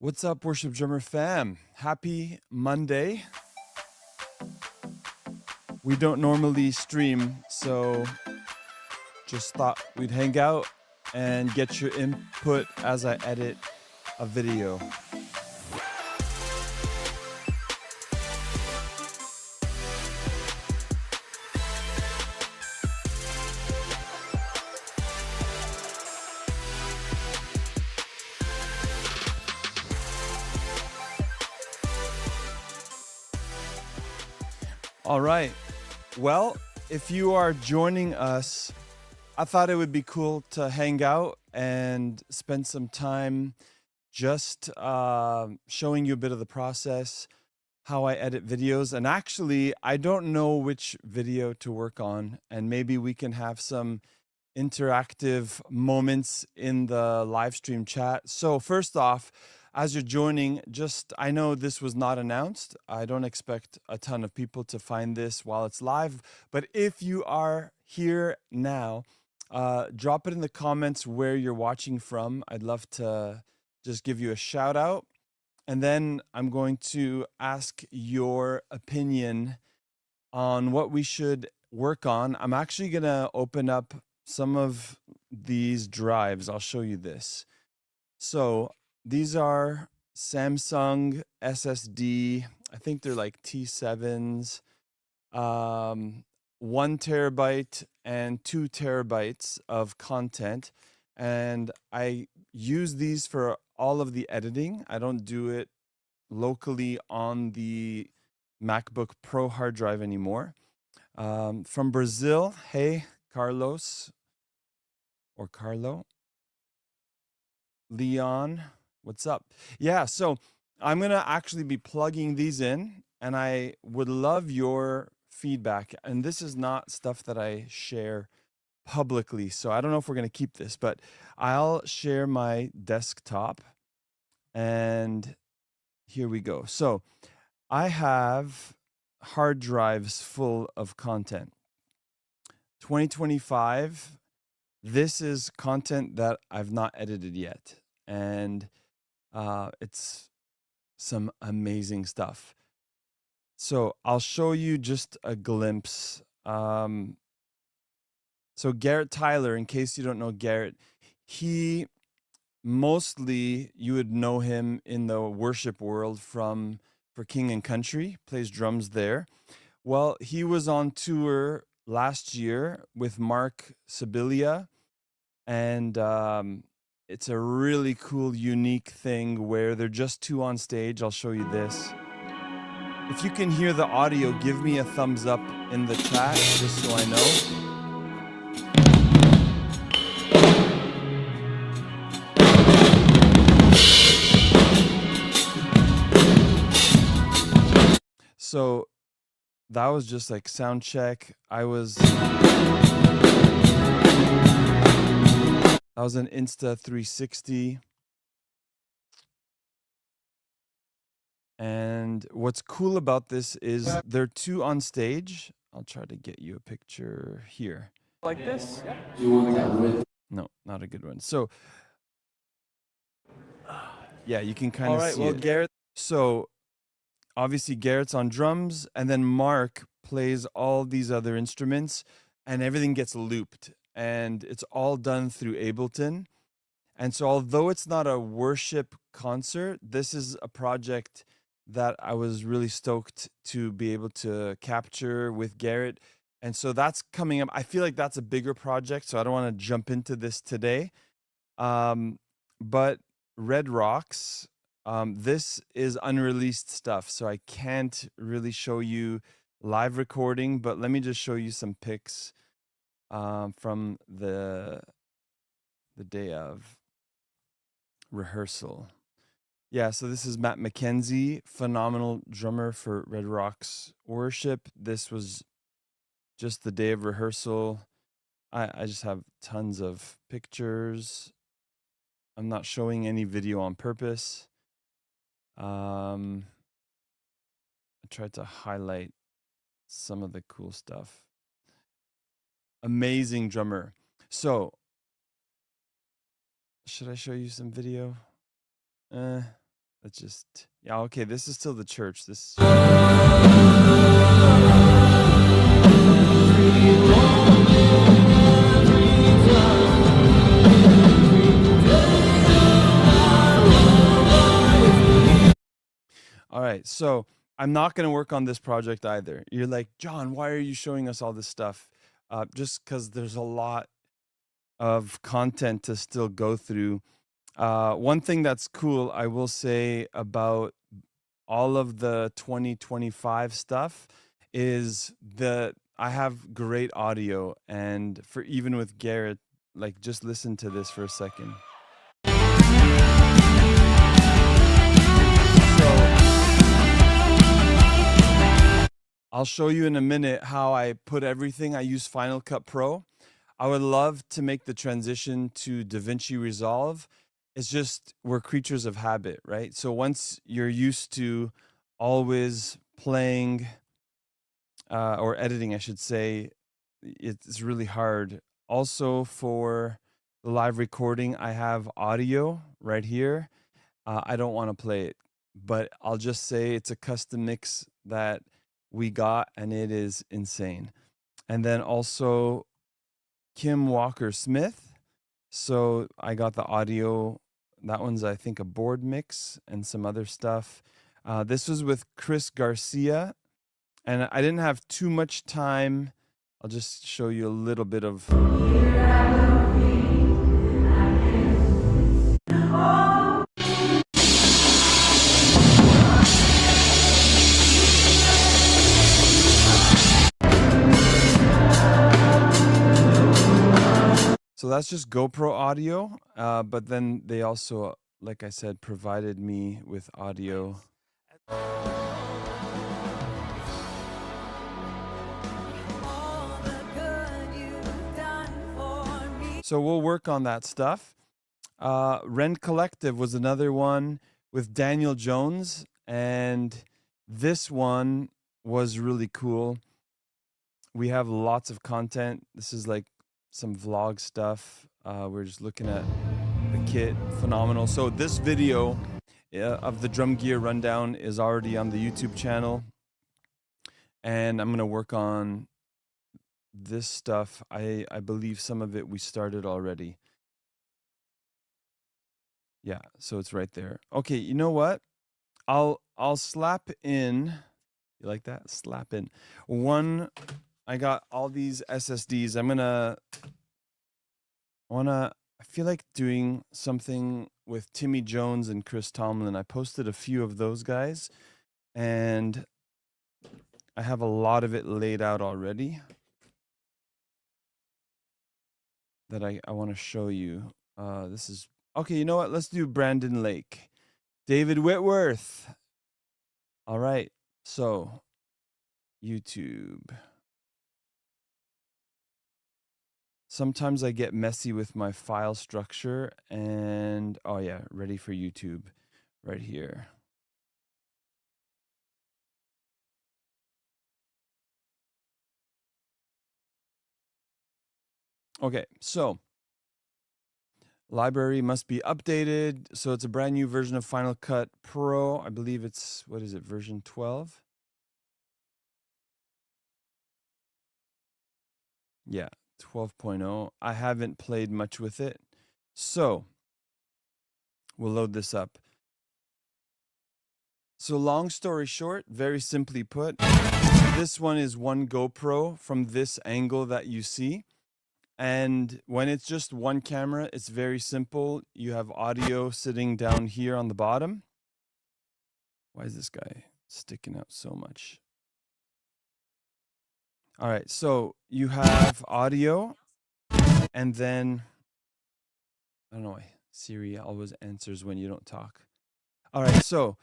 What's up, Worship Drummer fam? Happy Monday. We don't normally stream, so just thought we'd hang out and get your input as I edit a video. All right. Well, if you are joining us, I thought it would be cool to hang out and spend some time just showing you a bit of the process, how I edit videos. And actually, I don't know which video to work on, and maybe we can have some interactive moments in the live stream chat. So first off, as you're joining, I know this was not announced. I don't expect a ton of people to find this while it's live, but if you are here now, drop it in the comments where you're watching from. I'd love to just give you a shout out. And then I'm going to ask your opinion on what we should work on. I'm actually going to open up some of these drives. I'll show you this. So these are Samsung SSD. I think they're like T7s, 1 terabyte and 2 terabytes of content. And I use these for all of the editing. I don't do it locally on the MacBook Pro hard drive anymore. From Brazil, hey, Carlos or Carlo. Leon, what's up? Yeah, so I'm going to actually be plugging these in, and I would love your feedback. And this is not stuff that I share publicly, so I don't know if we're going to keep this, but I'll share my desktop, and here we go. So I have hard drives full of content. 2025, this is content that I've not edited yet, and it's some amazing stuff. So I'll show you just a glimpse. So Garrett Tyler, in case you don't know Garrett, he mostly, you would know him in the worship world for King and Country, plays drums there. Well, he was on tour last year with Mark Sibilia, and it's a really cool, unique thing where they're just two on stage. I'll show you this. If you can hear the audio, give me a thumbs up in the chat, just so I know. So that was just like sound check. That was an Insta 360. And what's cool about this is they're two on stage. I'll try to get you a picture here. Like this? Do you want that with? No, not a good one. So, yeah, you can kind of see it. Garrett. So, obviously, Garrett's on drums, and then Mark plays all these other instruments, and everything gets looped. And it's all done through Ableton. And so, although it's not a worship concert, this is a project that I was really stoked to be able to capture with Garrett. And so that's coming up. I feel like that's a bigger project, so I don't want to jump into this today. But Red Rocks, this is unreleased stuff, so I can't really show you live recording, but let me just show you some pics from the day of rehearsal. Yeah, so this is Matt McKenzie, phenomenal drummer for Red Rocks Worship. This was just the day of rehearsal. I just have tons of pictures. I'm not showing any video on purpose. I tried to highlight some of the cool stuff. Amazing drummer. So, should I show you some video? let's just, yeah, okay, this is still the church. This. All right, so I'm not going to work on this project either. You're like, John, why are you showing us all this stuff? Just because there's a lot of content to still go through. One thing that's cool, I will say about all of the 2025 stuff is that I have great audio, and for even with Garrett, like just listen to this for a second. I'll show you in a minute how I put everything. I use Final Cut Pro. I would love to make the transition to DaVinci Resolve. It's just we're creatures of habit, right? So once you're used to always playing or editing, I should say, it's really hard. Also for the live recording, I have audio right here. I don't want to play it, but I'll just say it's a custom mix that we got, and it is insane. And then also Kim Walker Smith. So I got the audio. That one's, I think, a board mix and some other stuff. This was with Chris Garcia, and I didn't have too much time. I'll just show you a little bit of. So that's just GoPro audio, but then they also, like I said, provided me with audio. So we'll work on that stuff. Rend Collective was another one with Daniel Jones, and this one was really cool. We have lots of content. This is like some vlog stuff. We're just looking at the kit. Phenomenal. So this video of the drum gear rundown is already on the YouTube channel, and I'm going to work on this stuff. I believe some of it we started already. Yeah, so it's right there. Okay, you know what? I'll slap in. You like that? Slap in. I got all these SSDs. I feel like doing something with Timmy Jones and Chris Tomlin. I posted a few of those guys, and I have a lot of it laid out already that I want to show you. This is, okay, you know what? Let's do Brandon Lake. David Whitworth. All right, so YouTube. Sometimes I get messy with my file structure, and oh yeah, ready for YouTube right here. Okay, so library must be updated. So it's a brand new version of Final Cut Pro. I believe it's, what is it, version 12? Yeah, 12.0. I haven't played much with it. So we'll load this up. So long story short, very simply put, this one is one GoPro from this angle that you see. And when it's just one camera, it's very simple. You have audio sitting down here on the bottom. Why is this guy sticking out so much? All right, so you have audio, and then, I don't know why Siri always answers when you don't talk. All right, so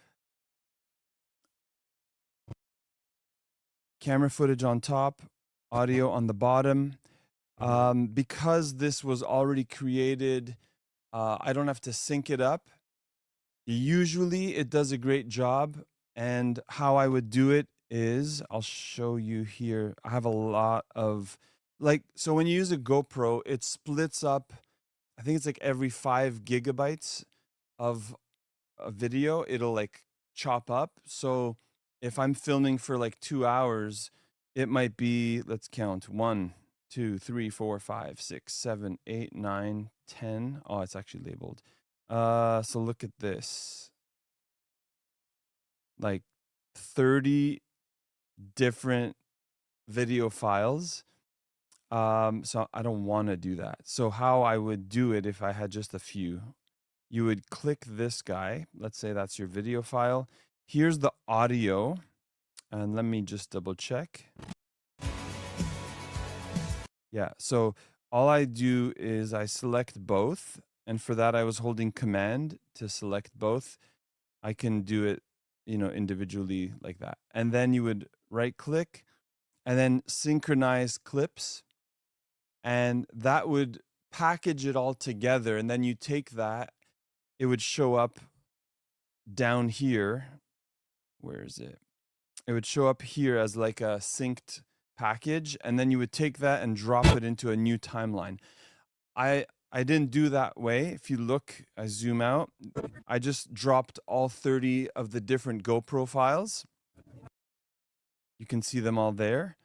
camera footage on top, audio on the bottom. Because this was already created, I don't have to sync it up. Usually it does a great job, and how I would do it is, I'll show you here. I have a lot of, like, so when you use a GoPro, it splits up, I think it's like every 5 gigabytes of a video, it'll like chop up. So if I'm filming for like 2 hours, it might be, let's count, 1, 2, 3, 4, 5, 6, 7, 8, 9, 10. Oh, it's actually labeled. So look at this. Like 30 different video files. So I don't want to do that. So how I would do it if I had just a few, you would click this guy. Let's say that's your video file. Here's the audio. And let me just double check. Yeah, so all I do is I select both. And for that, I was holding Command to select both. I can do it, individually like that. And then you would right click and then synchronize clips. And that would package it all together. And then you take that, it would show up down here. Where is it? It would show up here as like a synced package. And then you would take that and drop it into a new timeline. I didn't do that way. If you look, I zoom out, I just dropped all 30 of the different GoPro files. You can see them all there.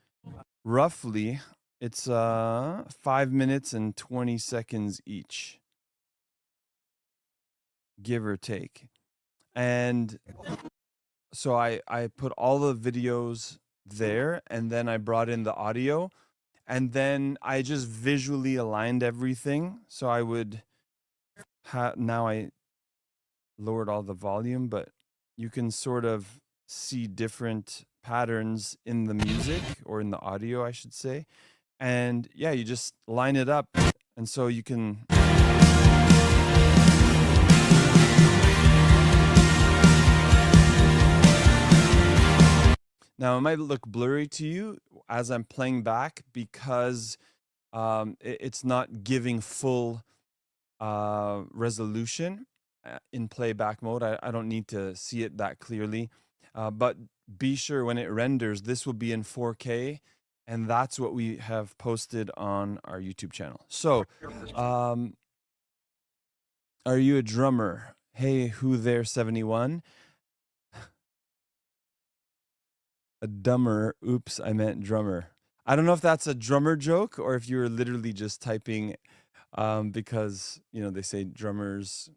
Roughly, it's 5 minutes and 20 seconds each, give or take. And so I put all the videos there, and then I brought in the audio. And then I just visually aligned everything. So I would now I lowered all the volume, but you can sort of see different patterns in the music, or in the audio, I should say. And yeah, you just line it up. And so you can. Now, it might look blurry to you as I'm playing back because it's not giving full resolution in playback mode. I don't need to see it that clearly. But be sure when it renders, this will be in 4K. And that's what we have posted on our YouTube channel. So, are you a drummer? Hey, who there, 71? A dumber. Oops, I meant drummer. I don't know if that's a drummer joke or if you were literally just typing because, they say drummers.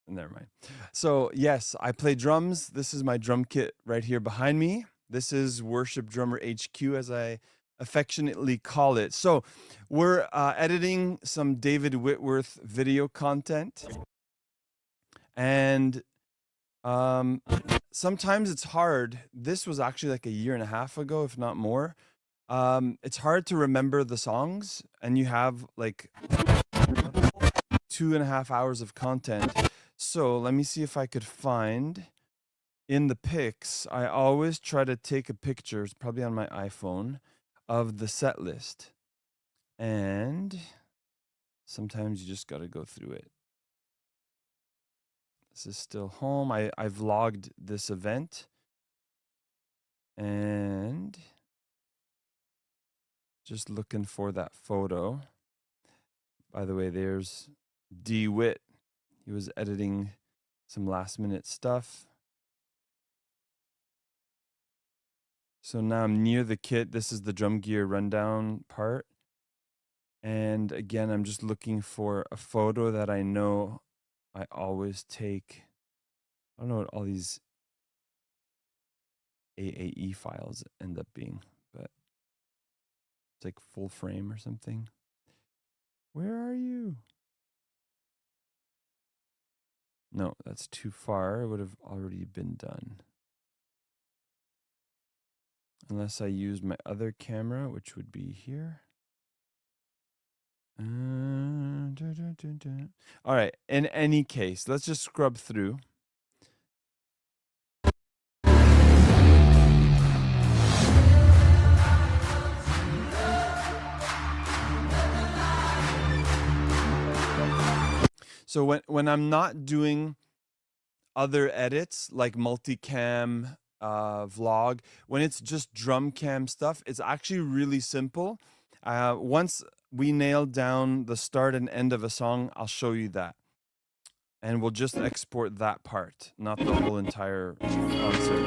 Never mind. So, yes, I play drums. This is my drum kit right here behind me. This is Worship Drummer HQ, as I affectionately call it. So, we're editing some David Whitworth video content. And sometimes it's hard. This was actually like a year and a half ago, if not more. It's hard to remember the songs, and you have like 2.5 hours of content. So let me see if I could find in the pics. I always try to take a picture, it's probably on my iPhone, of the set list. And sometimes you just got to go through it. This is still home. I vlogged this event. And just looking for that photo. By the way, there's D. Witt. He was editing some last minute stuff. So now I'm near the kit. This is the drum gear rundown part. And again, I'm just looking for a photo that I know I always take. I don't know what all these AAE files end up being, but it's like full frame or something. Where are you? No, that's too far. It would have already been done. Unless I use my other camera, which would be here. All right, in any case, let's just scrub through. So when I'm not doing other edits like multicam, vlog, when it's just drum cam stuff, it's actually really simple. Once we nail down the start and end of a song, I'll show you that. and we'll just export that part, not the whole entire concert.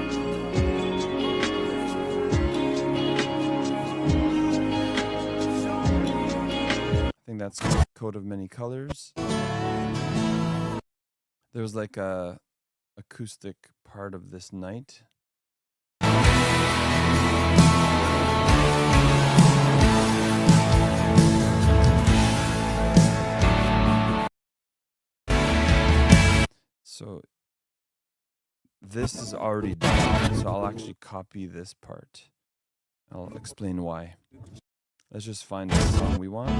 I think that's Coat of Many Colors. There's like a acoustic part of This Night. So this is already done, so I'll actually copy this part. I'll explain why. Let's just find the song we want.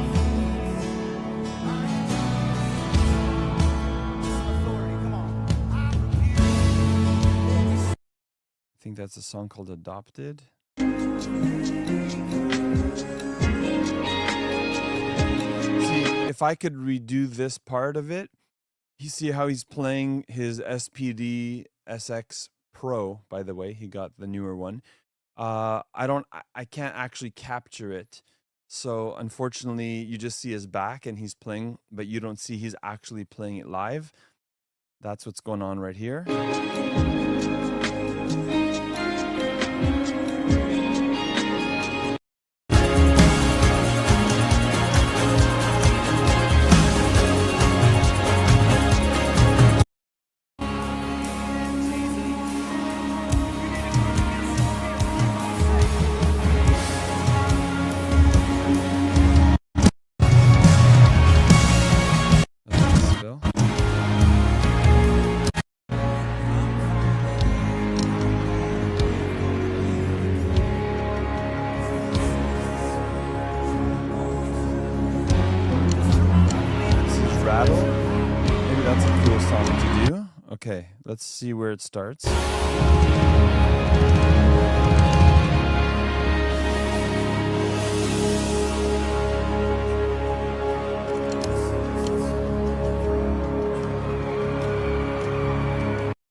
I think that's a song called Adopted. See, if I could redo this part of it, you see how he's playing his SPD SX Pro, by the way, he got the newer one. I can't actually capture it. So unfortunately, you just see his back and he's playing, but you don't see he's actually playing it live. That's what's going on right here. Maybe that's a cool song to do. Okay, let's see where it starts.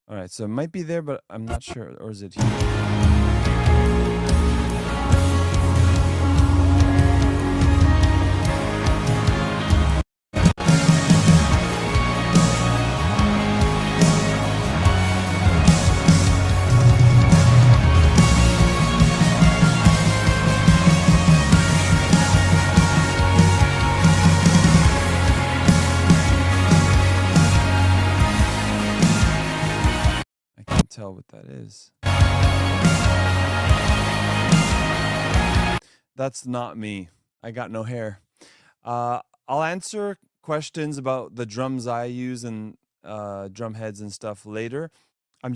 All right, so it might be there, but I'm not sure. Or is it here? Tell what that is. That's not me. I got no hair. I'll answer questions about the drums I use and drum heads and stuff later. I'm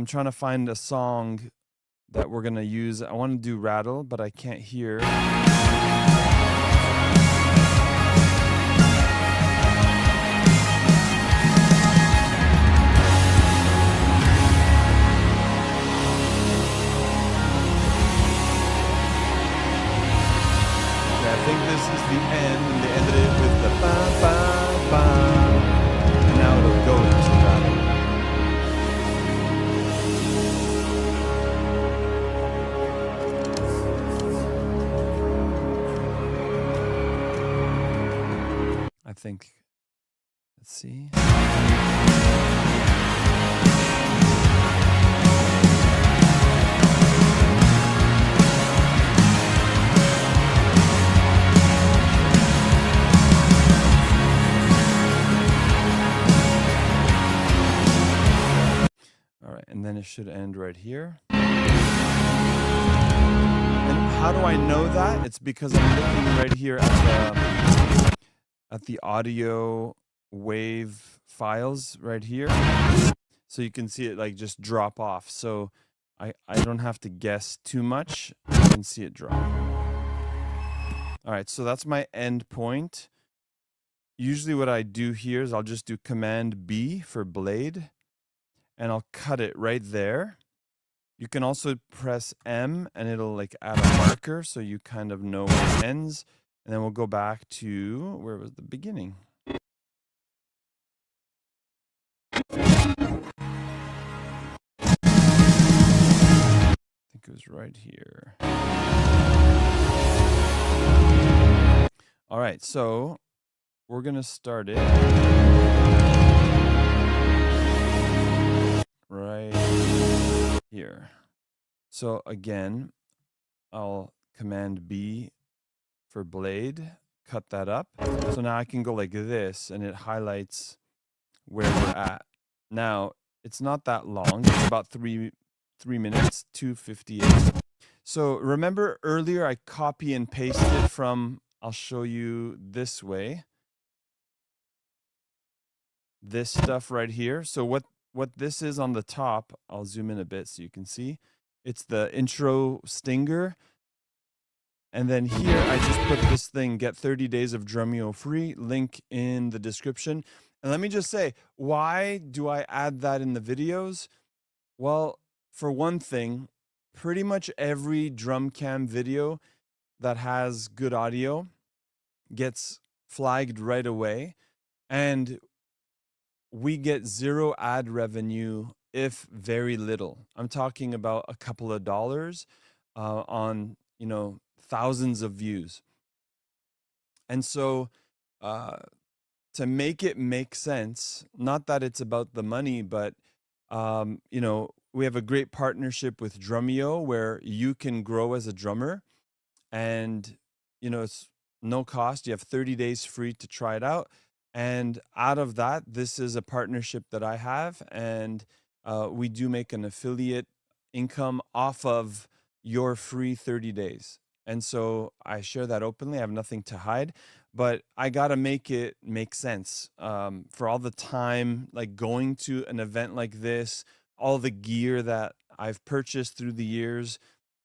trying to find a song that we're gonna use. I want to do Rattle, but I can't hear. I think this is the end, and they ended it with the ba ba ba, and now it'll go into Rattle. I think, let's see. And then it should end right here. And how do I know that? It's because I'm looking right here at the audio wave files right here. So you can see it like just drop off. So I don't have to guess too much. I can see it drop. All right, so that's my end point. Usually what I do here is I'll just do Command B for blade. And I'll cut it right there. You can also press M and it'll like add a marker so you kind of know where it ends. And then we'll go back to, where was the beginning? I think it was right here. All right, so we're gonna start it. So again, I'll Command B for blade, cut that up. So now I can go like this and it highlights where we're at. Now, it's not that long. It's about 3 minutes, 2:58. So remember earlier I copy and pasted from, I'll show you this way, this stuff right here. So what this is on the top, I'll zoom in a bit so you can see. It's the intro stinger. And then here I just put this thing, get 30 days of DRUMEO free, link in the description. And let me just say, why do I add that in the videos? Well, for one thing, pretty much every drum cam video that has good audio gets flagged right away. And we get 0 ad revenue, if very little. I'm talking about a couple of dollars on, thousands of views. And so to make it make sense, not that it's about the money, but we have a great partnership with DRUMEO where you can grow as a drummer and it's no cost. You have 30 days free to try it out. And out of that, this is a partnership that I have, and we do make an affiliate income off of your free 30 days. And so I share that openly. I have nothing to hide, but I got to make it make sense for all the time, like going to an event like this, all the gear that I've purchased through the years.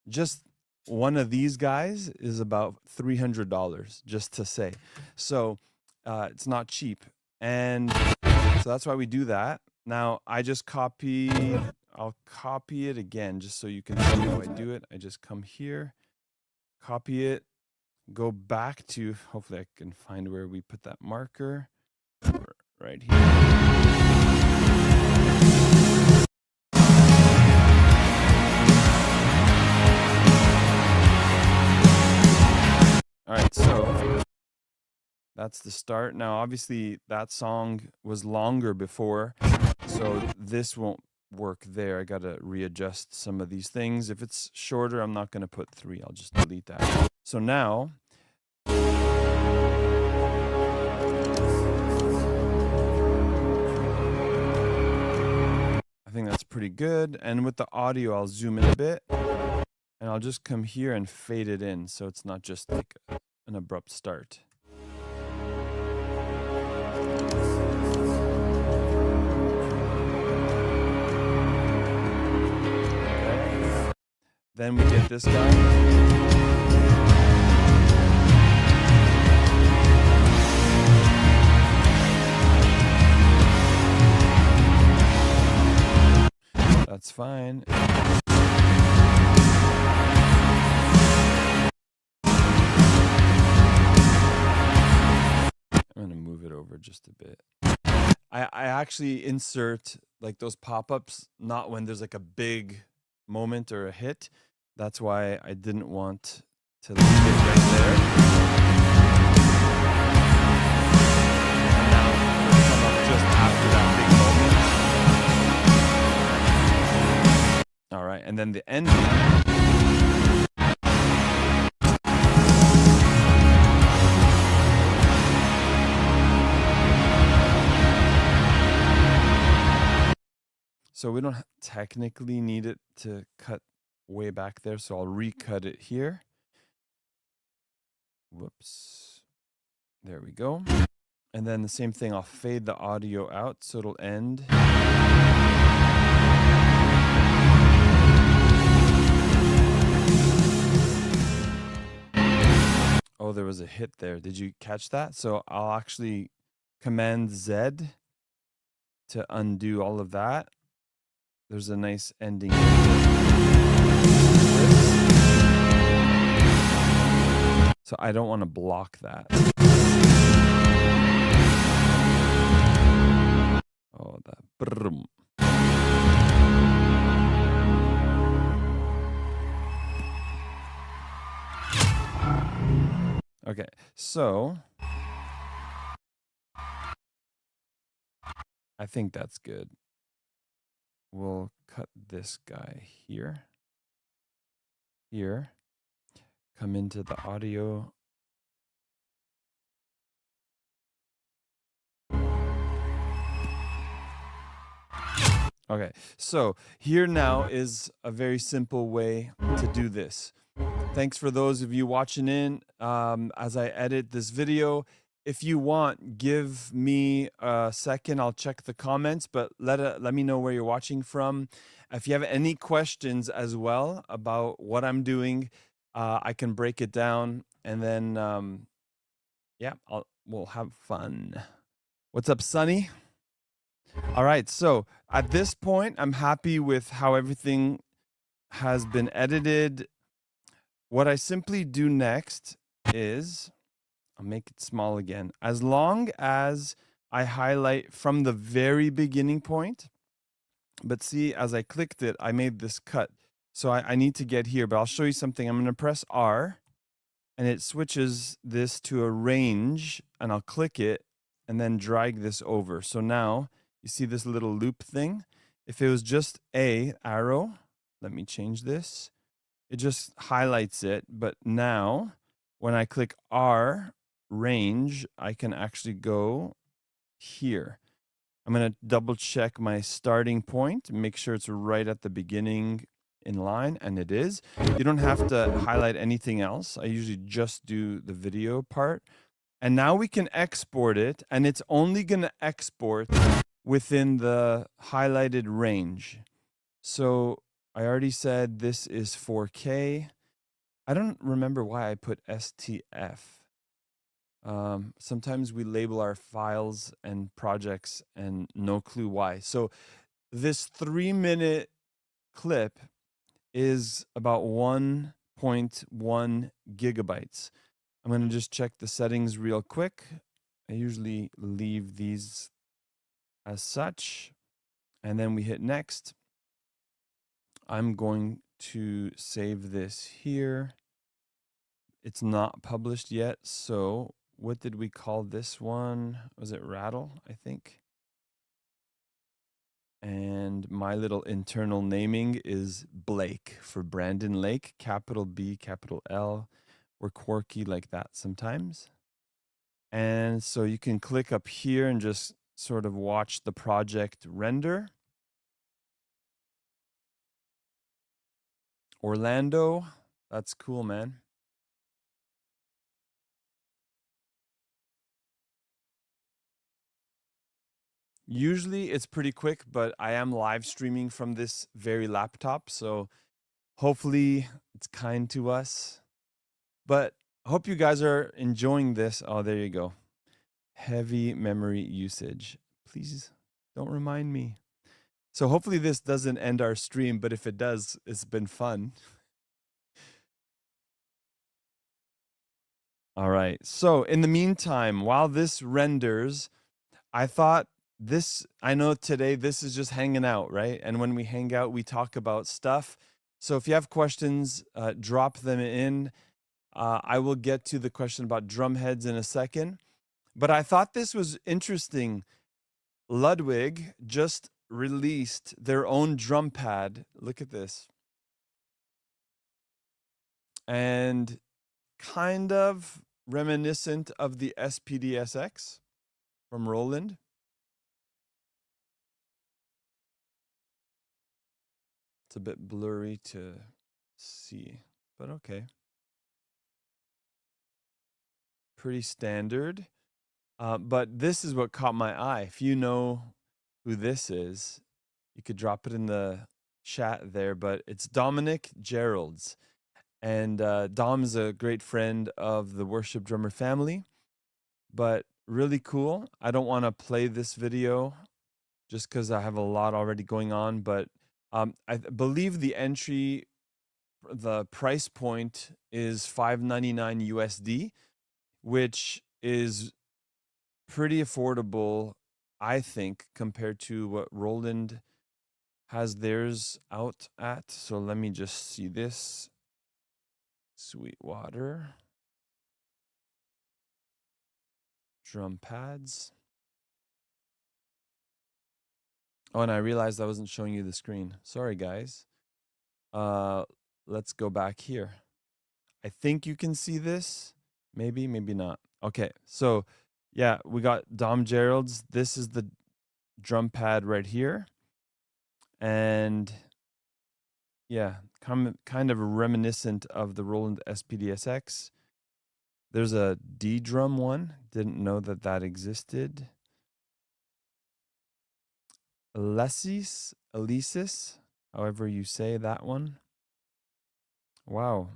Just one of these guys is about $300, just to say. So it's not cheap. And so that's why we do that. Now I just I'll copy it again, just so you can see how I do it. I just come here, copy it, go back to, hopefully I can find where we put that marker right here. All right, so that's the start. Now, obviously, that song was longer before, so this won't work there. I got to readjust some of these things. If it's shorter, I'm not going to put 3. I'll just delete that. So now, I think that's pretty good. And with the audio, I'll zoom in a bit. And I'll just come here and fade it in so it's not just like an abrupt start. Okay. Then we get this guy. That's fine. I'm going to move it over just a bit. I actually insert like those pop-ups, not when there's like a big moment or a hit. That's why I didn't want to leave it right there. And now it'll come up just after that big moment. All right, and then the ending. So we don't technically need it to cut way back there, so I'll recut it here. Whoops. There we go. And then the same thing, I'll fade the audio out so it'll end. Oh, there was a hit there. Did you catch that? So I'll actually Command Z to undo all of that. There's a nice ending. So I don't want to block that. Oh, that. Brum. Okay, so I think that's good. We'll cut this guy here. here. Come into the audio. Okay, so here now is a very simple way to do this. Thanks for those of you watching in as I edit this video. If you want, give me a second. I'll check the comments, but let me know where you're watching from. If you have any questions as well about what I'm doing, I can break it down, and then yeah, we'll have fun. What's up, Sonny? All right, so at this point, I'm happy with how everything has been edited. What I simply do next is, I'll make it small again. As long as I highlight from the very beginning point, but see, as I clicked it, I made this cut. So I need to get here, but I'll show you something. I'm going to press R, and it switches this to a range, and I'll click it and then drag this over. So now you see this little loop thing. If it was just a arrow, let me change this. It just highlights it. But now when I click R range, I can actually go here. I'm going to double check my starting point, make sure it's right at the beginning in line, and it is. You don't have to highlight anything else. I usually just do the video part. And now we can export it, and it's only going to export within the highlighted range. So I already said this is 4K. I don't remember why I put STF. Sometimes we label our files and projects and no clue why. So this 3-minute clip is about 1.1 gigabytes. I'm going to just check the settings real quick. I usually leave these as such, and then we hit next. I'm going to save this here. It's not published yet, so what did we call this one? Was it Rattle, I think? And my little internal naming is Blake for Brandon Lake, capital B, capital L. We're quirky like that sometimes. And so you can click up here and just sort of watch the project render. Orlando, that's cool, man. Usually it's pretty quick, but I am live streaming from this very laptop, so hopefully it's kind to us. But I hope you guys are enjoying this. Oh, there you go. Heavy memory usage. Please don't remind me. So hopefully this doesn't end our stream, but if it does, it's been fun. All right. So in the meantime, while this renders, I thought I know today this is just hanging out, right? And when we hang out, we talk about stuff. So if you have questions, drop them in. I will get to the question about drum heads in a second. But I thought this was interesting. Ludwig just released their own drum pad. Look at this. And kind of reminiscent of the SPD-SX from Roland. It's a bit blurry to see, but okay. Pretty standard. But this is what caught my eye. If you know who this is, you could drop it in the chat there, but it's Dominic Gerald's. And Dom is a great friend of the Worship Drummer family, but really cool. I don't want to play this video just because I have a lot already going on, but I believe the price point is $599 USD, which is pretty affordable, I think, compared to what Roland has theirs out at. So let me just see this. Sweetwater. Drum pads. Oh, and I realized I wasn't showing you the screen. Sorry, guys. let's go back here. I think you can see this. Maybe, maybe not. Okay, so yeah, we got Dom Gerald's. This is the drum pad right here. And yeah, kind of reminiscent of the Roland SPDSX. There's a D drum one. Didn't know that that existed. Alesis, however you say that one. Wow.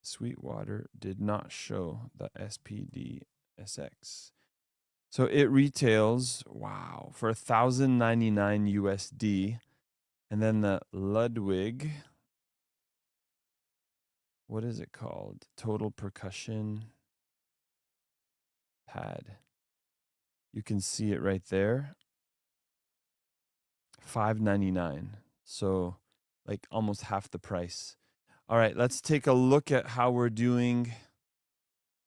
Sweetwater did not show the SPDSX. So it retails, wow, for $1,099 USD. And then the Ludwig, what is it called? Total percussion pad. You can see it right there. $599. So like almost half the price. All right, let's take a look at how we're doing.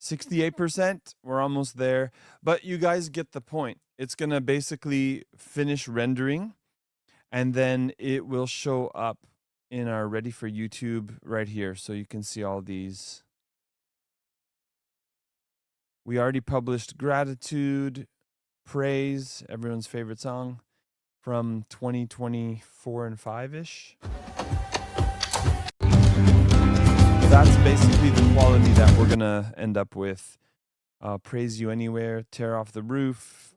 68%, we're almost there, but you guys get the point. It's gonna basically finish rendering and then it will show up in our Ready for YouTube right here. So you can see all these. We already published Gratitude, Praise, everyone's favorite song from 2024 and 5-ish. That's basically the quality that we're gonna end up with. Praise You Anywhere, Tear Off the Roof.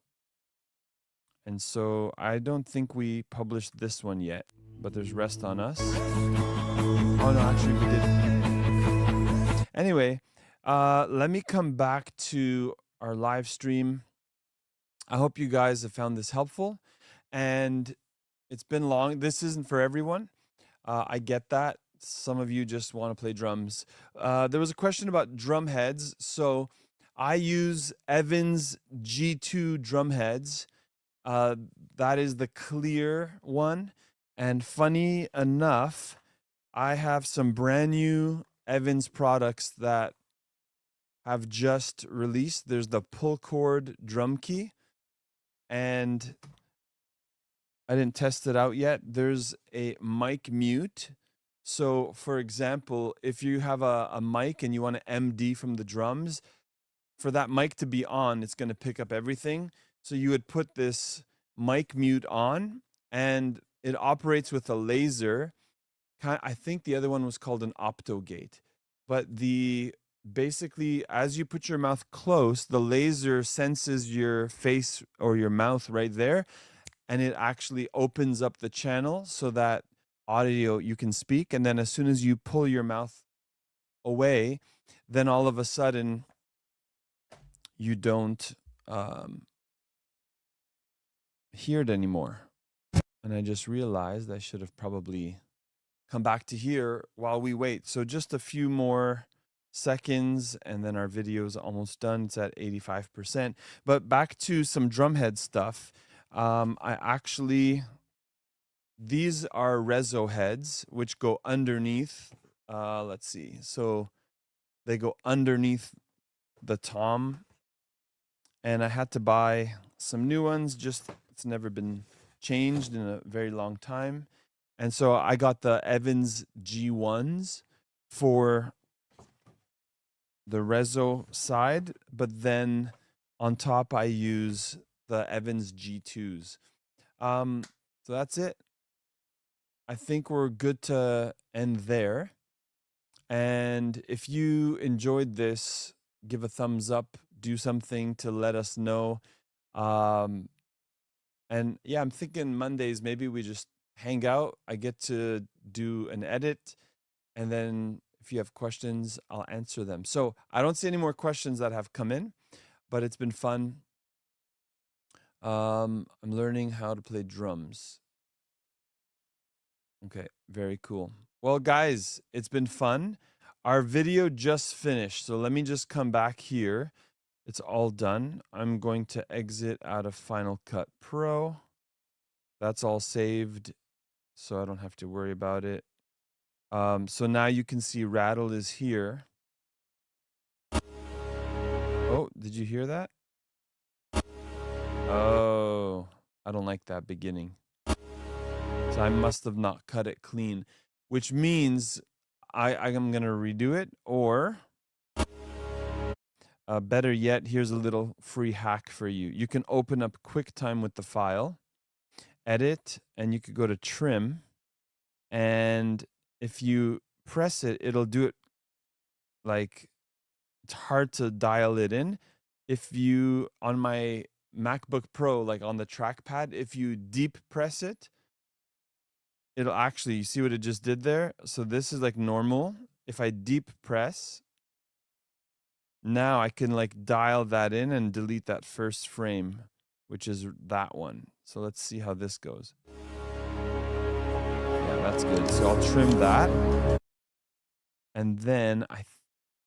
And so I don't think we published this one yet, but there's Rest on Us. Oh no, actually we did. Anyway, let me come back to our live stream. I hope you guys have found this helpful. And it's been long. This isn't for everyone. I get that. Some of you just want to play drums. There was a question about drum heads. So I use Evans G2 drum heads. That is the clear one. And funny enough, I have some brand new Evans products that have just released. There's the pull cord drum key. And I didn't test it out yet. There's a mic mute. So, for example, if you have a mic and you want to MD from the drums, for that mic to be on, it's going to pick up everything. So you would put this mic mute on, and it operates with a laser. I think the other one was called an optogate. But basically, as you put your mouth close, the laser senses your face or your mouth right there, and it actually opens up the channel so that audio you can speak. And then as soon as you pull your mouth away, then all of a sudden you don't hear it anymore. And I just realized I should have probably come back to here while we wait. So just a few more seconds and then our video is almost done. It's at 85%. But back to some drumhead stuff. These are Rezo heads, which go underneath. Let's see. So they go underneath the tom. And I had to buy some new ones. Just, it's never been changed in a very long time. And so I got the Evans G1s for the Rezo side. But then on top, I use the Evans G2s. So that's it. I think we're good to end there. And if you enjoyed this, give a thumbs up, do something to let us know. And yeah, I'm thinking Mondays, maybe we just hang out. I get to do an edit. And then if you have questions, I'll answer them. So I don't see any more questions that have come in, but it's been fun. I'm learning how to play drums. Okay, very cool. Well, guys, it's been fun. Our video just finished, so let me just come back here. It's all done. I'm going to exit out of Final Cut Pro. That's all saved, so I don't have to worry about it. So now you can see Rattle is here. Oh, did you hear that? Oh, I don't like that beginning. So I must have not cut it clean. which means I'm going to redo it, or better yet, here's a little free hack for you. You can open up QuickTime with the file, edit, and you could go to trim, and if you press it, it'll do it like, it's hard to dial it in. If you, on my MacBook Pro, like on the trackpad, if you deep press it, it'll actually, you see what it just did there? So this is like normal. If I deep press, now I can like dial that in and delete that first frame, which is that one. So let's see how this goes. Yeah, that's good. So I'll trim that. And then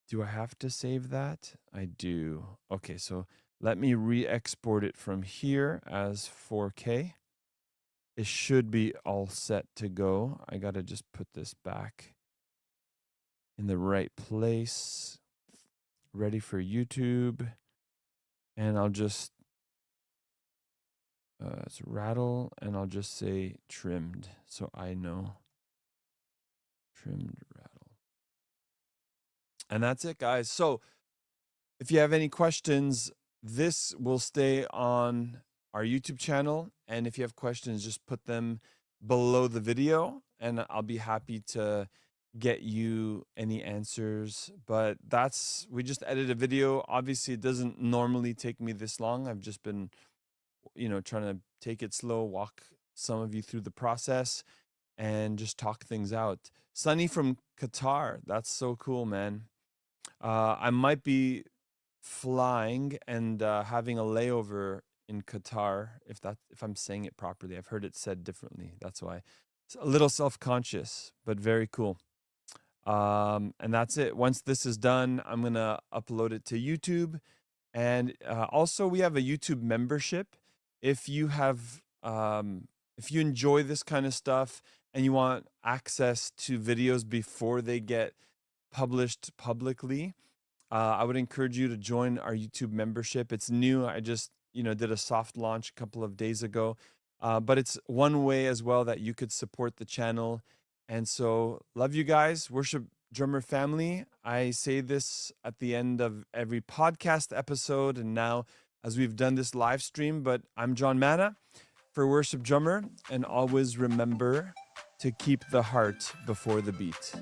do I have to save that? I do. Okay, so let me re-export it from here as 4K. It should be all set to go. I gotta just put this back in the right place. Ready for YouTube. And I'll just it's rattle, and I'll just say trimmed so I know. Trimmed rattle. And that's it, guys. So if you have any questions, this will stay on our YouTube channel. And if you have questions, just put them below the video, and I'll be happy to get you any answers. But we just edited a video. Obviously, it doesn't normally take me this long. I've just been, trying to take it slow, walk some of you through the process, and just talk things out. Sunny from Qatar. That's so cool, man. I might be flying and having a layover in Qatar, if I'm saying it properly. I've heard it said differently. That's why it's a little self-conscious, but very cool. And that's it. Once this is done, I'm gonna upload it to YouTube, and also we have a YouTube membership. If you have, if you enjoy this kind of stuff and you want access to videos before they get published publicly, I would encourage you to join our YouTube membership. It's new. I just, did a soft launch a couple of days ago, but it's one way as well that you could support the channel. And so, love you guys, Worship Drummer family. I say this at the end of every podcast episode, and now as we've done this live stream, but I'm John Manna for Worship Drummer, and always remember to keep the heart before the beat.